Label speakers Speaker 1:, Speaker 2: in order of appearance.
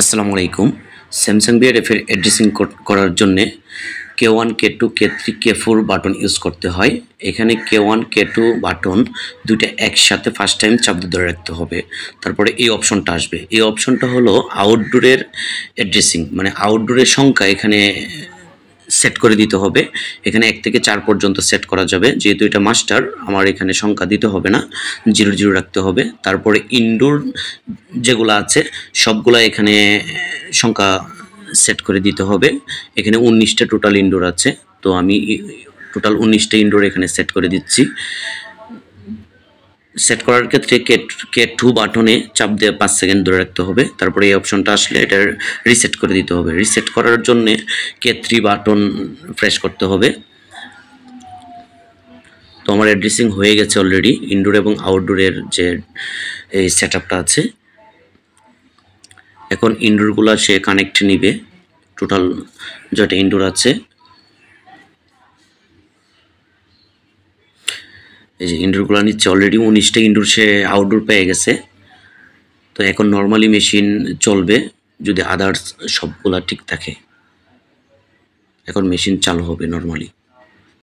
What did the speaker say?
Speaker 1: আসসালামু আলাইকুম। Samsung BRF এর অ্যাড্রেসিং করার জন্যে K1 K2 K3 K4 button use করতে হয়। এখানে K1 K2 বাটন দুইটা একসাথে ফার্স্ট টাইম চাপ দিয়ে ধরে রাখতে হবে। তারপরে এই অপশনটা আসবে। এই অপশনটা হলো আউটডোরের অ্যাড্রেসিং, মানে আউটডোরের সংখ্যা এখানে সেট করে দিতে হবে। এখানে 1 থেকে 4 পর্যন্ত সেট করা যাবে। যেহেতু এটা মাস্টার, আমার এখানে সংখ্যা দিতে হবে না, 0 0 রাখতে হবে। তারপরে ইনডোর যেগুলো আছে সবগুলা এখানে সংখ্যা সেট করে দিতে হবে। এখানে 19টা টোটাল ইনডোর আছে, তো আমি টোটাল 19টা ইনডোর এখানে সেট করে দিচ্ছি। সেট করার ক্ষেত্রে K2 বাটনে চাপ দিয়ে 5 সেকেন্ড ধরে রাখতে হবে। তারপরে এই অপশনটা আসলে এটা রিসেট করে দিতে হবে। রিসেট করার জন্য K3 বাটন প্রেস করতে হবে। তো আমার অ্যাড্রেসিং হয়ে গেছে অলরেডি, ইনডোর এবং আউটডোরের যে এই সেটআপটা আছে। এখন ইনডোরগুলো সে কানেক্ট নিবে, টোটাল যেটা ইনডোর আছে। এই যে ইনডোরগুলো নিচ্ছে, অলরেডি 19টা ইনডোর সে আউটডোর পেয়ে গেছে। তো এখন নর্মালি মেশিন চলবে যদি আদার্স সবগুলা ঠিক থাকে। এখন মেশিন চালু হবে নর্মালি।